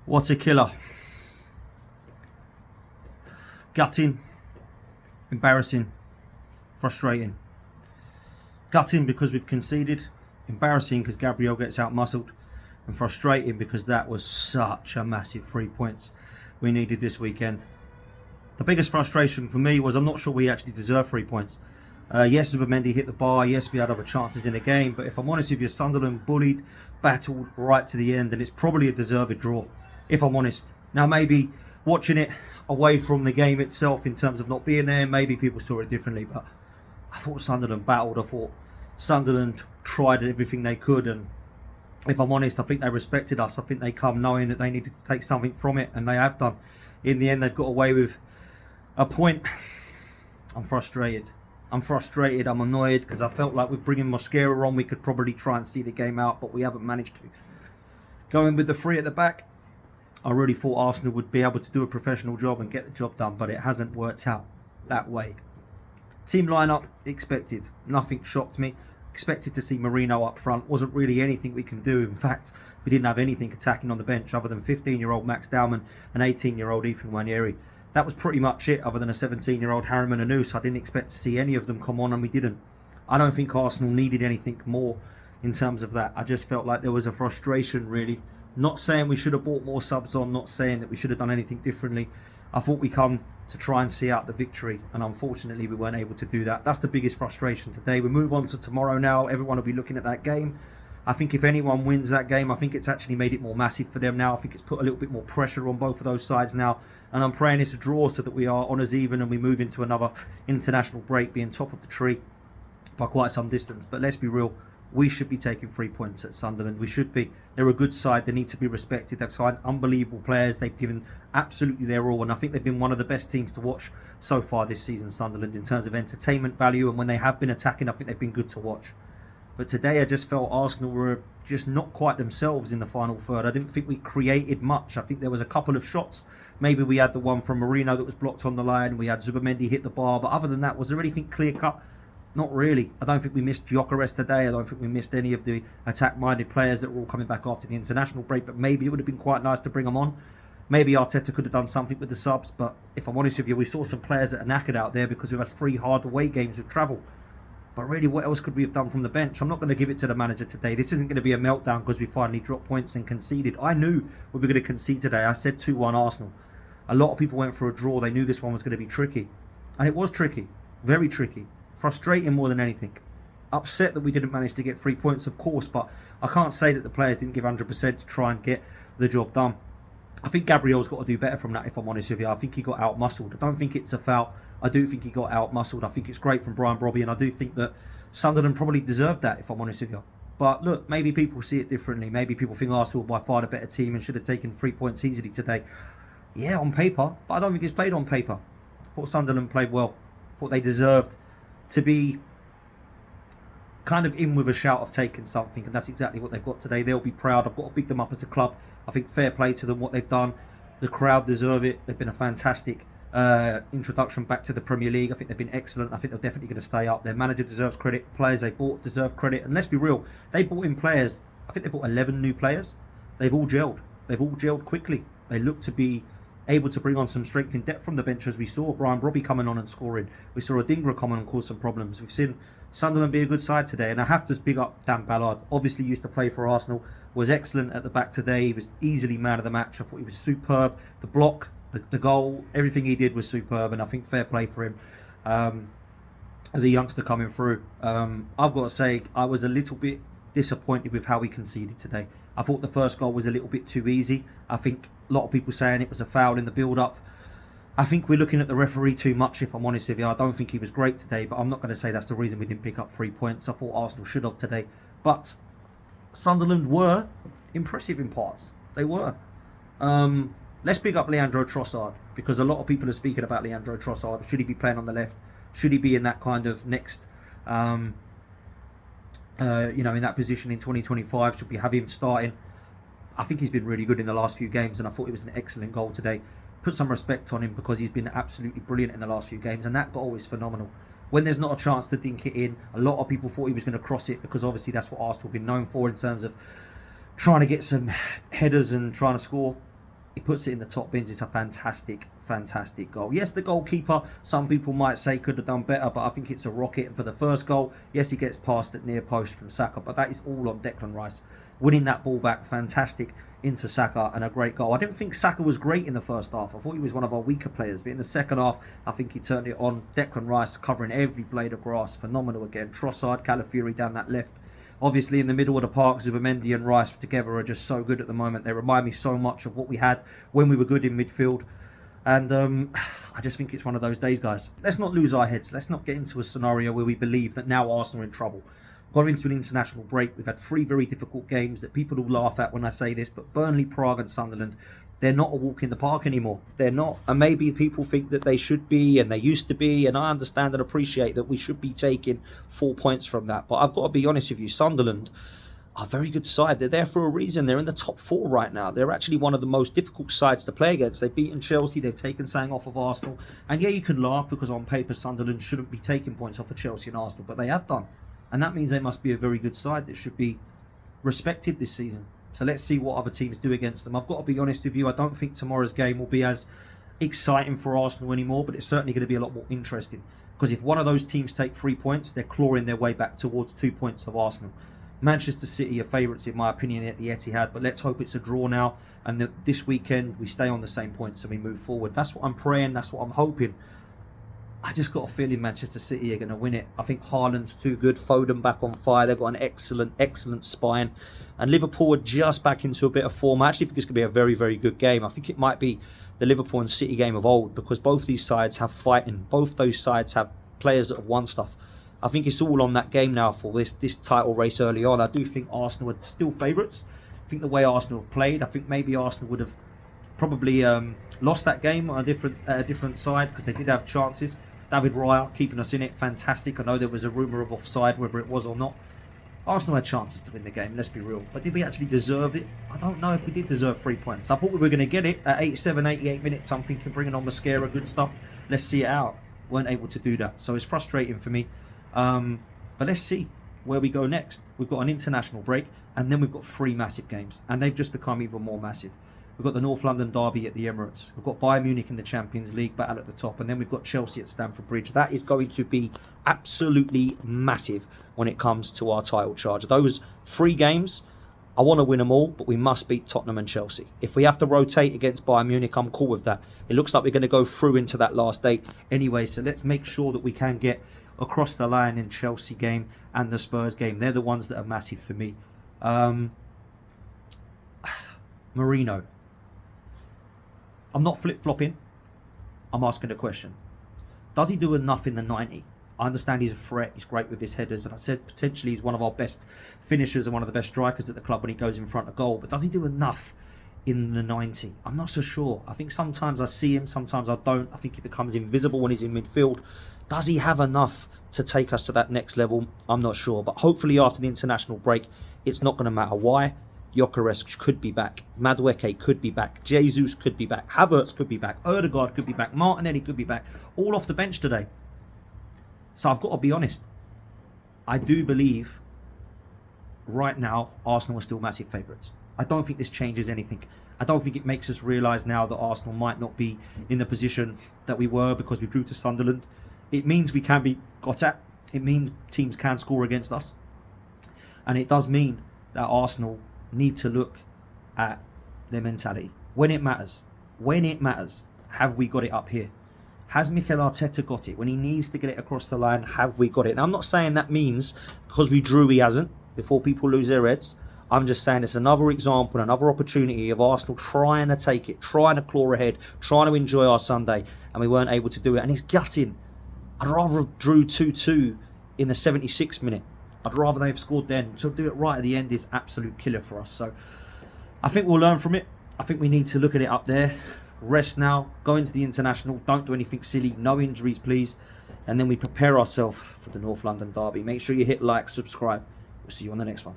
What a killer. Gutting, embarrassing, frustrating. Gutting because we've conceded, embarrassing because Gabriel gets out-muscled, and frustrating because that was such a massive 3 points we needed this weekend. The biggest frustration for me was I'm not sure we actually deserve 3 points. Yes, Zubimendi hit the bar. Yes, we had other chances in the game. But if I'm honest with you, Sunderland bullied, battled right to the end. And it's probably a deserved draw, if I'm honest. Now, maybe watching it away from the game itself in terms of not being there, maybe people saw it differently. But I thought Sunderland battled. I thought Sunderland tried everything they could. And if I'm honest, I think they respected us. I think they come knowing that they needed to take something from it. And they have done. In the end, they've got away with a point. I'm frustrated. I'm annoyed because I felt like with bringing Mosquera on, we could probably try and see the game out, but we haven't managed to. Going with the three at the back, I really thought Arsenal would be able to do a professional job and get the job done, but it hasn't worked out that way. Team lineup, expected. Nothing shocked me. Expected to see Marino up front. Wasn't really anything we can do. In fact, we didn't have anything attacking on the bench other than 15-year-old Max Dowman and 18-year-old Ethan Nwaneri. That was pretty much it, other than a 17-year-old Harriman Anus. I didn't expect to see any of them come on, and we didn't. I don't think Arsenal needed anything more in terms of that. I just felt like there was a frustration, really. Not saying we should have brought more subs on, not saying that we should have done anything differently. I thought we come to try and see out the victory, and unfortunately we weren't able to do that. That's the biggest frustration today. We move on to tomorrow now. Everyone will be looking at that game. I think if anyone wins that game, I think it's actually made it more massive for them now. I think it's put a little bit more pressure on both of those sides now. And I'm praying it's a draw so that we are honours even and we move into another international break being top of the tree by quite some distance. But let's be real, we should be taking 3 points at Sunderland. We should be. They're a good side. They need to be respected. They've signed unbelievable players. They've given absolutely their all. And I think they've been one of the best teams to watch so far this season, Sunderland, in terms of entertainment value. And when they have been attacking, I think they've been good to watch. But today I just felt Arsenal were just not quite themselves in the final third. I didn't think we created much. I think there was a couple of shots. Maybe we had the one from Marino that was blocked on the line. We had Zubimendi hit the bar. But other than that, was there anything clear-cut? Not really. I don't think we missed Gyökeres today. I don't think we missed any of the attack-minded players that were all coming back after the international break. But maybe it would have been quite nice to bring them on. Maybe Arteta could have done something with the subs. But if I'm honest with you, we saw some players that are knackered out there because we've had 3 hard away games with travel. But really, what else could we have done from the bench? I'm not going to give it to the manager today. This isn't going to be a meltdown because we finally dropped points and conceded. I knew we were going to concede today. I said 2-1 Arsenal. A lot of people went for a draw. They knew this one was going to be tricky. And it was tricky. Very tricky. Frustrating more than anything. Upset that we didn't manage to get 3 points, of course. But I can't say that the players didn't give 100% to try and get the job done. I think Gabriel's got to do better from that, if I'm honest with you. I think he got out-muscled. I don't think it's a foul. I do think he got out-muscled. I think it's great from Brian Brobby, and I do think that Sunderland probably deserved that, if I'm honest with you. But look, maybe people see it differently. Maybe people think Arsenal were by far the better team and should have taken 3 points easily today. Yeah, on paper, but I don't think it's played on paper. I thought Sunderland played well. I thought they deserved to be kind of in with a shout of taking something, and that's exactly what they've got today. They'll be proud. I've got to big them up as a club. I think fair play to them, what they've done. The crowd deserve it. They've been a fantastic introduction back to the Premier League. I think they've been excellent. I think they're definitely going to stay up. Their manager deserves credit. Players they bought deserve credit. And let's be real, they bought in players. I think they bought 11 new players. They've all gelled. They've all gelled quickly. They look to be able to bring on some strength in depth from the bench, as we saw Brian Brobby coming on and scoring. We saw Adingra come on and cause some problems. We've seen Sunderland be a good side today, and I have to big up Dan Ballard. Obviously used to play for Arsenal, was excellent at the back today. He was easily man of the match. I thought he was superb. The block, the goal, everything he did was superb, and I think fair play for him as a youngster coming through. I've got to say, I was a little bit disappointed with how we conceded today. I thought the first goal was a little bit too easy. I think a lot of people saying it was a foul in the build-up. I think we're looking at the referee too much, if I'm honest with you. I don't think he was great today, but I'm not going to say that's the reason we didn't pick up 3 points. I thought Arsenal should have today. But Sunderland were impressive in parts. They were. Let's pick up Leandro Trossard, because a lot of people are speaking about Leandro Trossard. Should he be playing on the left? Should he be in that kind of next, in that position in 2025? Should we have him starting? I think he's been really good in the last few games, and I thought it was an excellent goal today. Put some respect on him because he's been absolutely brilliant in the last few games, and that goal is phenomenal. When there's not a chance to dink it in, a lot of people thought he was going to cross it, because obviously that's what Arsenal have been known for in terms of trying to get some headers and trying to score. he puts it in the top bins. It's a fantastic, fantastic goal. Yes, the goalkeeper, some people might say, could have done better, but I think it's a rocket. And for the first goal, yes, he gets past at near post from Saka, but that is all on Declan Rice. Winning that ball back, fantastic into Saka, and a great goal. I didn't think Saka was great in the first half. I thought he was one of our weaker players, but in the second half, I think he turned it on. Declan Rice covering every blade of grass. Phenomenal again. Trossard, Calafiori down that left. Obviously, in the middle of the park, Zubimendi and Rice together are just so good at the moment. They remind me so much of what we had when we were good in midfield. And I just think it's one of those days, guys. Let's not lose our heads. Let's not get into a scenario where we believe that now Arsenal are in trouble. Gone into an international break. We've had 3 very difficult games that people will laugh at when I say this, but Burnley, Prague and Sunderland, they're not a walk in the park anymore. They're not. And maybe people think that they should be and they used to be, and I understand and appreciate that we should be taking 4 points from that. But I've got to be honest with you, Sunderland are a very good side. They're there for a reason. They're in the top 4 right now. They're actually one of the most difficult sides to play against. They've beaten Chelsea. They've taken something off of Arsenal. And yeah, you can laugh because on paper Sunderland shouldn't be taking points off of Chelsea and Arsenal, but they have done. And that means they must be a very good side that should be respected this season. So let's see what other teams do against them. I've got to be honest with you, I don't think tomorrow's game will be as exciting for Arsenal anymore, but it's certainly going to be a lot more interesting. Because if one of those teams take 3 points, they're clawing their way back towards 2 points of Arsenal. Manchester City are favourites in my opinion at the Etihad, but let's hope it's a draw now and that this weekend we stay on the same points and we move forward. That's what I'm praying, that's what I'm hoping. I just got a feeling Manchester City are going to win it. I think Haaland's too good. Foden back on fire. They've got an excellent spine. And Liverpool are just back into a bit of form. I actually think it's going to be a very, very good game. I think it might be the Liverpool and City game of old because both these sides have fighting. Both those sides have players that have won stuff. I think it's all on that game now for this title race early on. I do think Arsenal are still favourites. I think the way Arsenal have played, I think maybe Arsenal would have probably lost that game on a different side because they did have chances. David Raya keeping us in it, fantastic. I know there was a rumour of offside, whether it was or not. Arsenal had chances to win the game, let's be real. But did we actually deserve it? I don't know if we did deserve 3 points. I thought we were going to get it at 87, 88 minutes, something, bringing on Mascara, good stuff. Let's see it out. Weren't able to do that. So it's frustrating for me. But let's see where we go next. We've got an international break, and then we've got 3 massive games. And they've just become even more massive. We've got the North London derby at the Emirates. We've got Bayern Munich in the Champions League battle at the top. And then we've got Chelsea at Stamford Bridge. That is going to be absolutely massive when it comes to our title charge. Those 3 games, I want to win them all, but we must beat Tottenham and Chelsea. If we have to rotate against Bayern Munich, I'm cool with that. It looks like we're going to go through into that last 8 anyway. So let's make sure that we can get across the line in Chelsea game and the Spurs game. They're the ones that are massive for me. Marino. I'm not flip-flopping. I'm asking a question. Does he do enough in the 90? I understand he's a threat. He's great with his headers. And I said potentially he's one of our best finishers and one of the best strikers at the club when he goes in front of goal. But does he do enough in the 90? I'm not so sure. I think sometimes I see him, sometimes I don't. I think he becomes invisible when he's in midfield. Does he have enough to take us to that next level? I'm not sure. But hopefully after the international break, it's not going to matter. Why? Gyökeres could be back. Madueke could be back. Jesus could be back. Havertz could be back. Odegaard could be back. Martinelli could be back. All off the bench today. So I've got to be honest. I do believe right now Arsenal are still massive favourites. I don't think this changes anything. I don't think it makes us realise now that Arsenal might not be in the position that we were because we drew to Sunderland. It means we can be got at. It means teams can score against us. And it does mean that Arsenal need to look at their mentality. When it matters, have we got it up here? Has Mikel Arteta got it? When he needs to get it across the line, have we got it? Now, I'm not saying that means because we drew he hasn't, before people lose their heads. I'm just saying it's another example, another opportunity of Arsenal trying to take it, trying to claw ahead, trying to enjoy our Sunday, and we weren't able to do it. And it's gutting. I'd rather have drew 2-2 in the 76th minute. I'd rather they have scored then. To do it right at the end is absolute killer for us. So I think we'll learn from it. I think we need to look at it up there. Rest now. Go into the international. Don't do anything silly. No injuries, please. And then we prepare ourselves for the North London derby. Make sure you hit like, subscribe. We'll see you on the next one.